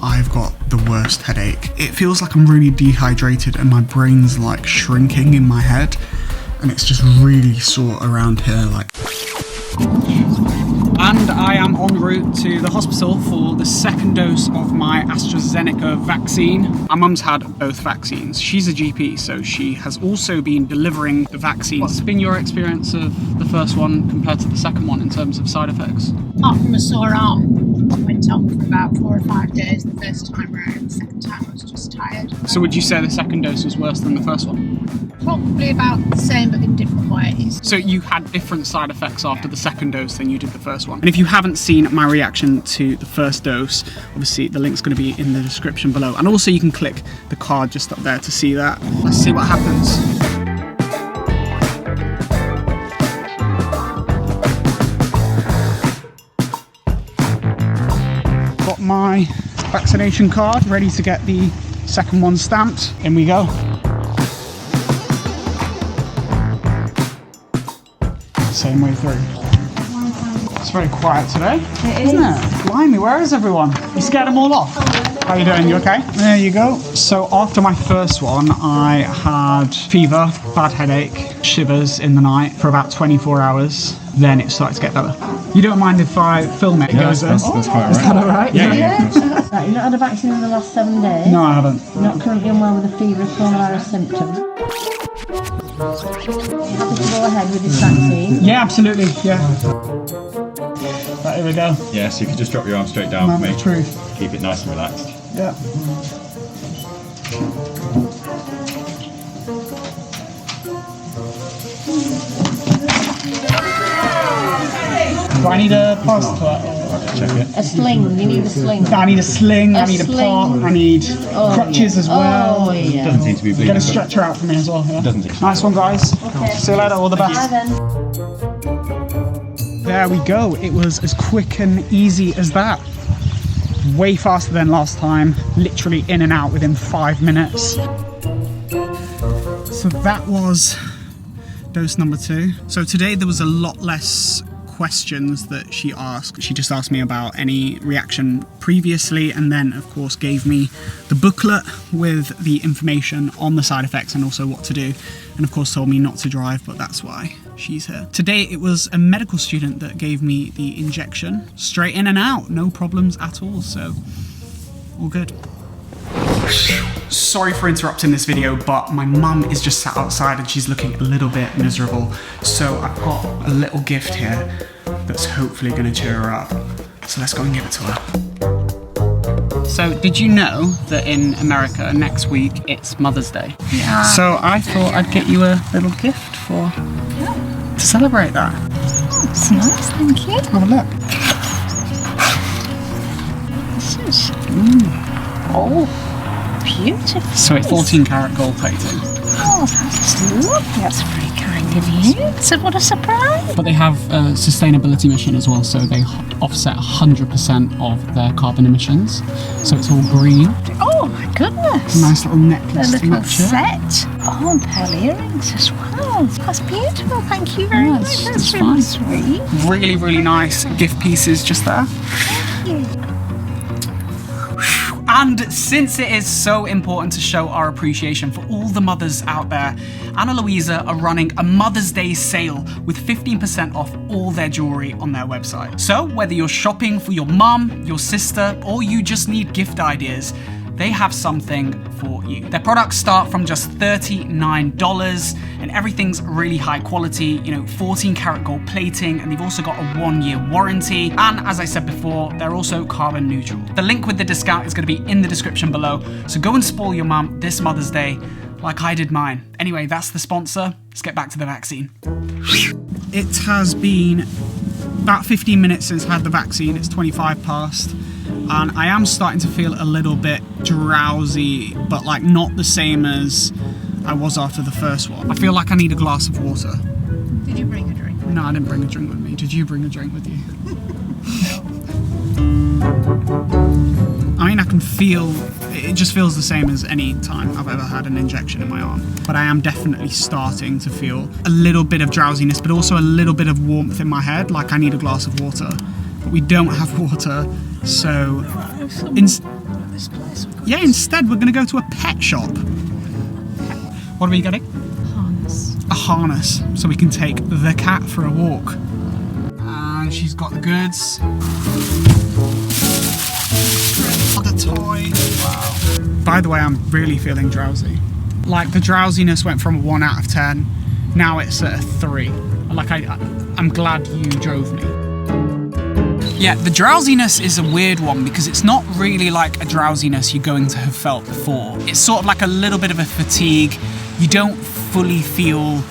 I've got the worst headache. It feels like I'm really dehydrated and my brain's like shrinking in my head, and it's just really sore around here, like. And I am en route to the hospital for the second dose of my AstraZeneca vaccine. My mum's had both vaccines. She's a GP, so she has also been delivering the vaccine. What's been your experience of the first one compared to the second one in terms of side effects? Apart from a sore arm, I went on for about 4 or 5 days the first time round. The second time I was just tired. So would you say the second dose was worse than the first one? Probably about the same, but in different ways. So you had different side effects after the second dose than you did the first one. And if you haven't seen my reaction to the first dose, obviously the link's going to be in the description below. And also you can click the card just up there to see that. Let's see what happens. Got my vaccination card ready to get the second one stamped. In we go. Same way through. It's very quiet today, isn't it? Blimey, where is everyone? You scared them all off? How you doing? You okay? There you go. So after my first one, I had fever, bad headache, shivers in the night for about 24 hours. Then it started to get better. You don't mind if I film it? Yeah, that's quite alright. Is that alright? Yeah. Right, you've not had a vaccine in the last 7 days? No, I haven't. You're not currently unwell with a fever, coronavirus symptoms? Happy to go ahead with this vaccine? Yeah, absolutely. Yeah. Right, here we go. Yeah, so you can just drop your arm straight down for me. Moment of truth. Keep it nice and relaxed. Yeah. Do I need a plaster for that? Check it. A sling, you need a sling. I need a sling, I need a sling. pot, I need crutches as well. Oh, yeah. Doesn't seem to be bleeding. Get a stretcher out for me as well. Yeah. Doesn't seem to. Nice one, guys. Okay. See you later, all the best. Bye then. There we go. It was as quick and easy as that. Way faster than last time. Literally in and out within 5 minutes. So that was dose number 2. So today there was a lot less questions that she asked. She just asked me about any reaction previously, and then of course gave me the booklet with the information on the side effects and also what to do, and of course told me not to drive, but that's why she's here. Today it was a medical student that gave me the injection, straight in and out, no problems at all, so all good. Sorry for interrupting this video, but my mum is just sat outside and she's looking a little bit miserable. So I've got a little gift here that's hopefully going to cheer her up. So let's go and give it to her. So did you know that in America next week it's Mother's Day? Yeah. So I thought I'd get you a little gift to celebrate that. It's nice, thank you. Have a look. This is... Oh, beautiful. So it's 14 karat gold plating. Oh, that's lovely. That's very kind of you. So what a surprise. But they have a sustainability mission as well, so they offset 100% of their carbon emissions. So it's all green. Oh my goodness. Nice little necklace A to little match it. set. Oh, and pearl earrings as well. That's beautiful. Thank you very much. That's really sweet. Really, really nice gift pieces just there. Thank you. And since it is so important to show our appreciation for all the mothers out there, Anna Louisa are running a Mother's Day sale with 15% off all their jewelry on their website. So whether you're shopping for your mum, your sister, or you just need gift ideas, they have something for you. Their products start from just $39 and everything's really high quality, 14 karat gold plating, and they've also got a 1-year warranty. And as I said before, they're also carbon neutral. The link with the discount is gonna be in the description below. So go and spoil your mum this Mother's Day like I did mine. Anyway, that's the sponsor. Let's get back to the vaccine. It has been about 15 minutes since I had the vaccine. It's 25 past. And I am starting to feel a little bit drowsy, but like not the same as I was after the first one. I feel like I need a glass of water. Did you bring a drink? No, I didn't bring a drink with me. Did you bring a drink with you? I mean, I can feel, it just feels the same as any time I've ever had an injection in my arm. But I am definitely starting to feel a little bit of drowsiness, but also a little bit of warmth in my head, like I need a glass of water. But we don't have water, so this place. Yeah, instead we're going to go to a pet shop. What are we getting? Harness. A harness, so we can take the cat for a walk. And she's got the goods. The toy. Wow. By the way, I'm really feeling drowsy. Like, the drowsiness went from a 1 out of 10. Now it's at a 3. Like, I'm glad you drove me. Yeah, the drowsiness is a weird one because it's not really like a drowsiness you're going to have felt before. It's sort of like a little bit of a fatigue. You don't fully feel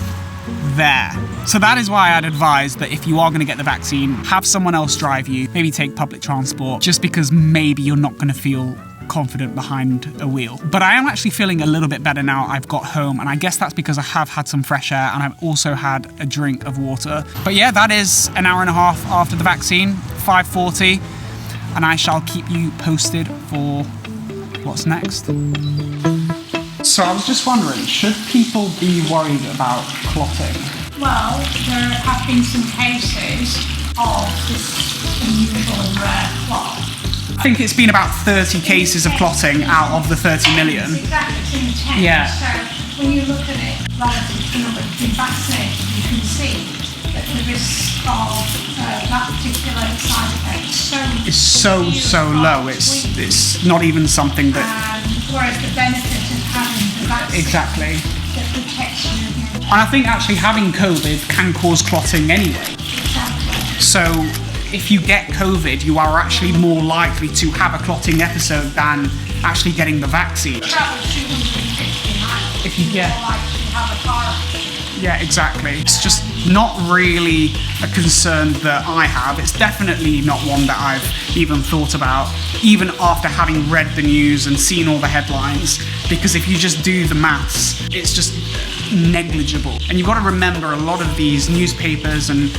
there. So that is why I'd advise that if you are going to get the vaccine, have someone else drive you, maybe take public transport, just because maybe you're not going to feel confident behind a wheel. But I am actually feeling a little bit better now I've got home, and I guess that's because I have had some fresh air and I've also had a drink of water. But yeah, that is an hour and a half after the vaccine, 5:40, and I shall keep you posted for what's next. So I was just wondering, should people be worried about clotting? Well, there have been some cases of this unusual and rare clot. I think it's been about 30 cases of clotting out of the 30 million. Exactly, it's in 10. Yeah. So when you look at it relative to the number that's been vaccinated, you can see that the risk of that particular side effect It's so low. It's not even something that... whereas the benefit of having the vaccine Exactly. that protects you against. And I think actually having COVID can cause clotting anyway. Exactly. So if you get COVID, you are actually more likely to have a clotting episode than actually getting the vaccine. Travel 250 miles. If you get... More likely to have a car accident. Yeah, exactly. It's just not really a concern that I have. It's definitely not one that I've even thought about, even after having read the news and seen all the headlines, because if you just do the maths, it's just negligible. And you've got to remember, a lot of these newspapers and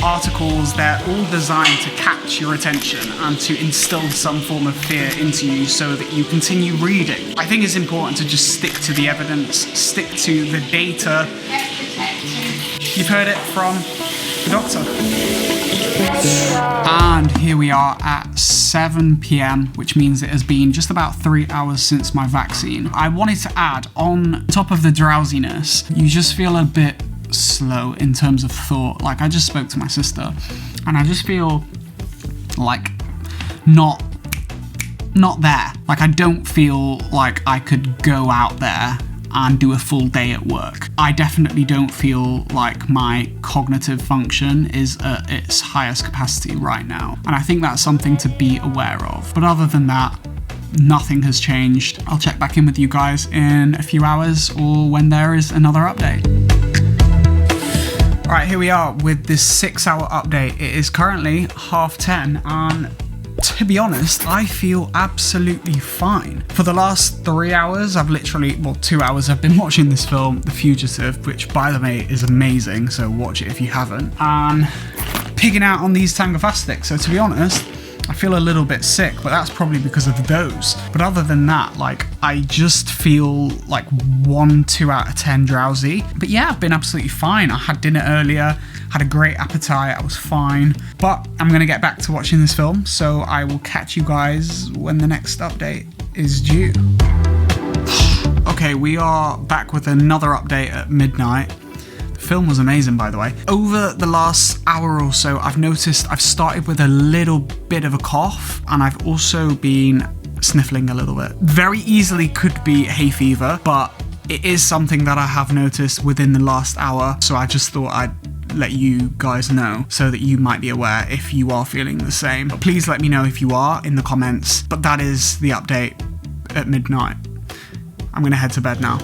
articles, they're all designed to catch your attention and to instill some form of fear into you so that you continue reading. I think it's important to just stick to the evidence, stick to the data. Get protected. You've heard it from the doctor. And here we are at 7 p.m, which means it has been just about 3 hours since my vaccine. I wanted to add, on top of the drowsiness, you just feel a bit slow in terms of thought. Like, I just spoke to my sister and I just feel like not there. Like, I don't feel like I could go out there and do a full day at work. I definitely don't feel like my cognitive function is at its highest capacity right now. And I think that's something to be aware of. But other than that, nothing has changed. I'll check back in with you guys in a few hours or when there is another update. All right, here we are with this 6-hour update. It is currently 10:30 and to be honest, I feel absolutely fine. For the last 3 hours, I've literally, 2 hours, I've been watching this film, The Fugitive, which by the way is amazing, so watch it if you haven't, and pigging out on these Tangofastics. So to be honest, I feel a little bit sick, but that's probably because of the dose. But other than that, like, I just feel like 2 out of 10 drowsy. But yeah, I've been absolutely fine. I had dinner earlier, had a great appetite, I was fine. But I'm gonna get back to watching this film, so I will catch you guys when the next update is due. Okay, we are back with another update at midnight. The film was amazing, by the way. Over the last hour or so, I've noticed I've started with a little bit of a cough, and I've also been sniffling a little bit. Very easily could be hay fever, but it is something that I have noticed within the last hour, so I just thought I'd let you guys know so that you might be aware if you are feeling the same. But please let me know if you are in the comments. But that is the update at midnight. I'm gonna head to bed now.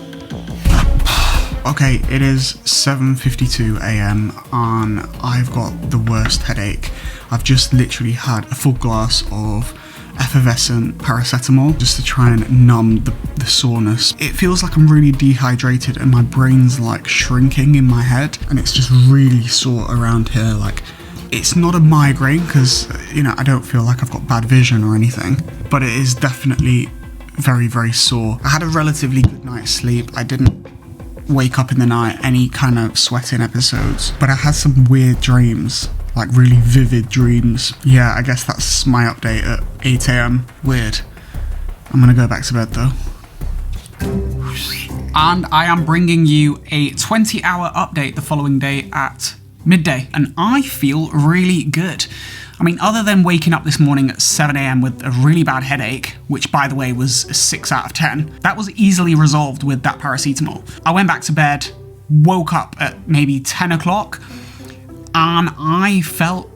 Okay, it is 7:52 a.m. and I've got the worst headache. I've just literally had a full glass of effervescent paracetamol just to try and numb the soreness. It feels like I'm really dehydrated and my brain's like shrinking in my head and it's just really sore around here. Like, it's not a migraine because, you know, I don't feel like I've got bad vision or anything, but it is definitely very, very sore. I had a relatively good night's sleep. I didn't wake up in the night any kind of sweating episodes, but I had some weird dreams, like really vivid dreams. Yeah, I guess that's my update at 8 a.m. Weird. I'm gonna go back to bed though. And I am bringing you a 20-hour update the following day at midday, and I feel really good. I mean, other than waking up this morning at 7 a.m. with a really bad headache, which by the way was a 6 out of 10, that was easily resolved with that paracetamol. I went back to bed, woke up at maybe 10 o'clock, and I felt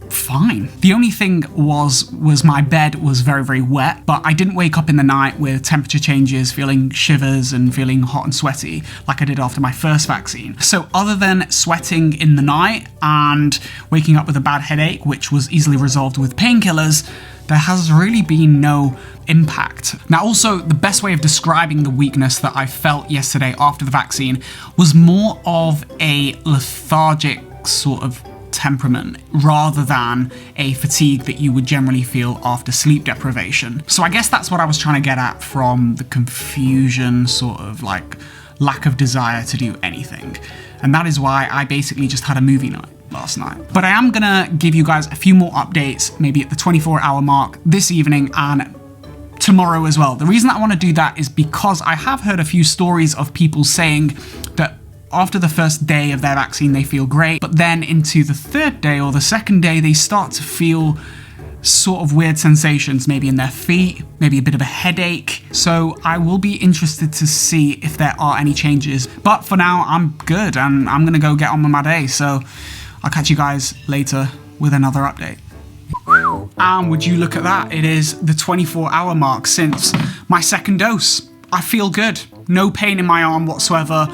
fine. The only thing was my bed was very, very wet, but I didn't wake up in the night with temperature changes, feeling shivers and feeling hot and sweaty like I did after my first vaccine. So other than sweating in the night and waking up with a bad headache, which was easily resolved with painkillers, there has really been no impact. Now also, the best way of describing the weakness that I felt yesterday after the vaccine was more of a lethargic sort of temperament rather than a fatigue that you would generally feel after sleep deprivation. So I guess that's what I was trying to get at from the confusion, sort of like lack of desire to do anything. And that is why I basically just had a movie night last night. But I am gonna give you guys a few more updates, maybe at the 24-hour mark this evening and tomorrow as well. The reason I want to do that is because I have heard a few stories of people saying that after the first day of their vaccine, they feel great, but then into the third day or the second day, they start to feel sort of weird sensations, maybe in their feet, maybe a bit of a headache. So I will be interested to see if there are any changes. But for now, I'm good and I'm gonna go get on with my day. So I'll catch you guys later with another update. And would you look at that? It is the 24-hour mark since my second dose. I feel good. No pain in my arm whatsoever.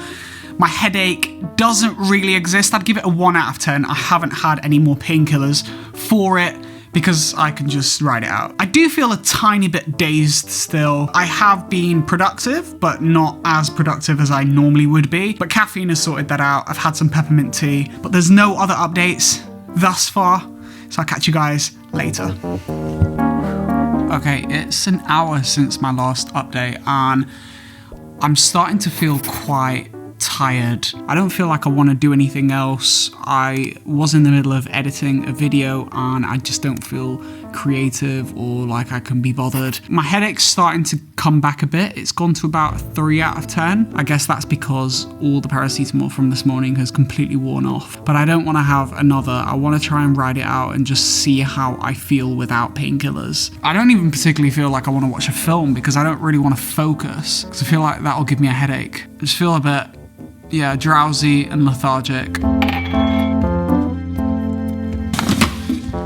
My headache doesn't really exist. I'd give it a 1 out of 10. I haven't had any more painkillers for it because I can just ride it out. I do feel a tiny bit dazed still. I have been productive, but not as productive as I normally would be. But caffeine has sorted that out. I've had some peppermint tea, but there's no other updates thus far. So I'll catch you guys later. Okay, it's an hour since my last update and I'm starting to feel quite tired. I don't feel like I want to do anything else. I was in the middle of editing a video and I just don't feel creative or like I can be bothered. My headache's starting to come back a bit. It's gone to about 3 out of 10. I guess that's because all the paracetamol from this morning has completely worn off. But I don't want to have another. I want to try and ride it out and just see how I feel without painkillers. I don't even particularly feel like I want to watch a film because I don't really want to focus because I feel like that'll give me a headache. I just feel a bit drowsy and lethargic.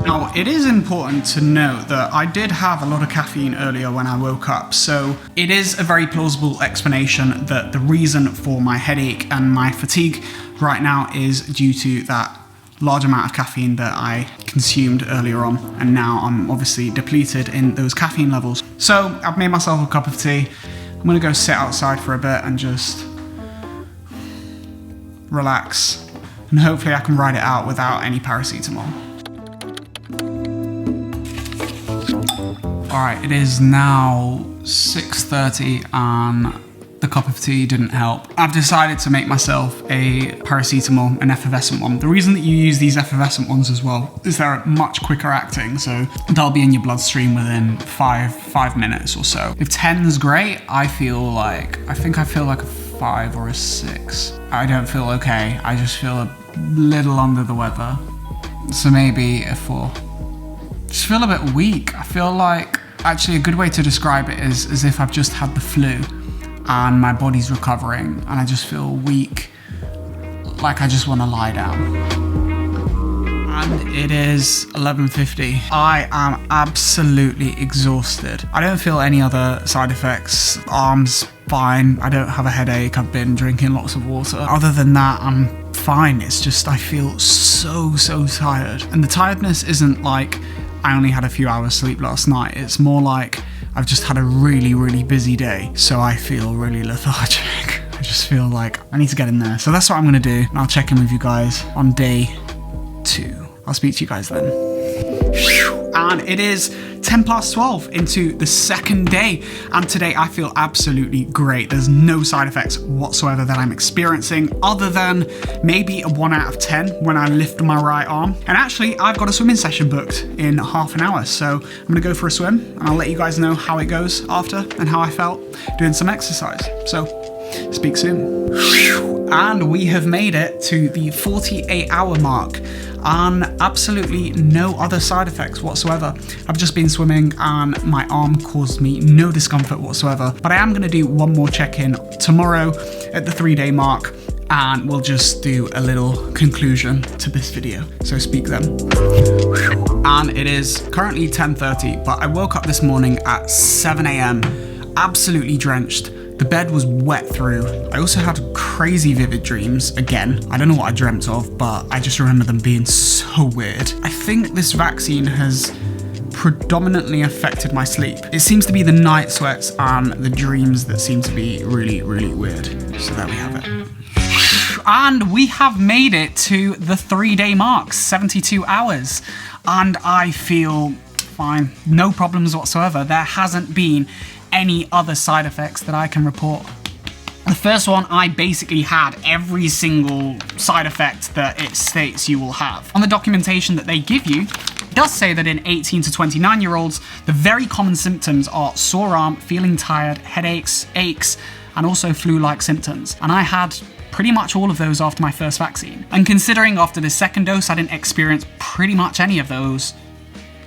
Now, it is important to note that I did have a lot of caffeine earlier when I woke up, so it is a very plausible explanation that the reason for my headache and my fatigue right now is due to that large amount of caffeine that I consumed earlier on, and now I'm obviously depleted in those caffeine levels. So I've made myself a cup of tea. I'm gonna go sit outside for a bit and just relax, and hopefully I can ride it out without any paracetamol. Alright, it is now 6:30 and the cup of tea didn't help. I've decided to make myself a paracetamol, an effervescent one. The reason that you use these effervescent ones as well is they're much quicker acting, so they'll be in your bloodstream within five minutes or so. If 10's great, I feel like a 5 or a 6. I don't feel okay. I just feel a little under the weather. So maybe a 4. Just feel a bit weak. I feel like, actually a good way to describe it is as if I've just had the flu and my body's recovering and I just feel weak, like I just want to lie down. And it is 11:50. I am absolutely exhausted. I don't feel any other side effects. Arms fine. I don't have a headache. I've been drinking lots of water. Other than that, I'm fine. It's just I feel so tired. And the tiredness isn't like I only had a few hours sleep last night. It's more like I've just had a really busy day. So I feel really lethargic. I just feel like I need to get in there. So that's what I'm gonna do. And I'll check in with you guys on day 2. I'll speak to you guys then. and it is 10 past 12 into the second day, and today I feel absolutely great. There's no side effects whatsoever that I'm experiencing, other than maybe a 1 out of 10 when I lift my right arm. And actually, I've got a swimming session booked in half an hour, so I'm gonna go for a swim, and I'll let you guys know how it goes after and how I felt doing some exercise. So, speak soon. And we have made it to the 48-hour mark, and absolutely no other side effects whatsoever. I've just been swimming and my arm caused me no discomfort whatsoever. But I am going to do one more check-in tomorrow at the 3-day mark, and we'll just do a little conclusion to this video. So speak then. And it is currently 10:30, but I woke up this morning at 7 a.m. absolutely drenched. The bed was wet through. I also had crazy vivid dreams. Again, I don't know what I dreamt of, but I just remember them being so weird. I think this vaccine has predominantly affected my sleep. It seems to be the night sweats and the dreams that seem to be really, really weird. So there we have it. And we have made it to the 3-day mark, 72 hours. And I feel fine, no problems whatsoever. There hasn't been any other side effects that I can report. The first one, I basically had every single side effect that it states you will have. On the documentation that they give you, it does say that in 18 to 29-year-olds, the very common symptoms are sore arm, feeling tired, headaches, aches, and also flu-like symptoms. And I had pretty much all of those after my first vaccine. And considering after the second dose, I didn't experience pretty much any of those,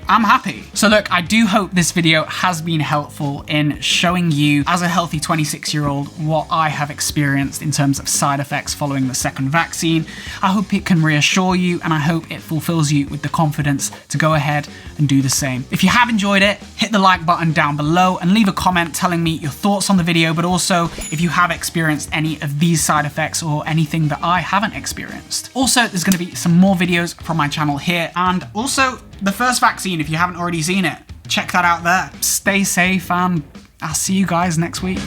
I'm happy. So look, I do hope this video has been helpful in showing you, as a healthy 26-year-old, what I have experienced in terms of side effects following the second vaccine. I hope it can reassure you, and I hope it fulfills you with the confidence to go ahead and do the same. If you have enjoyed it, hit the like button down below and leave a comment telling me your thoughts on the video, but also if you have experienced any of these side effects or anything that I haven't experienced. Also, there's gonna be some more videos from my channel here, and also the first vaccine, if you haven't already seen it, check that out there. Stay safe, and I'll see you guys next week.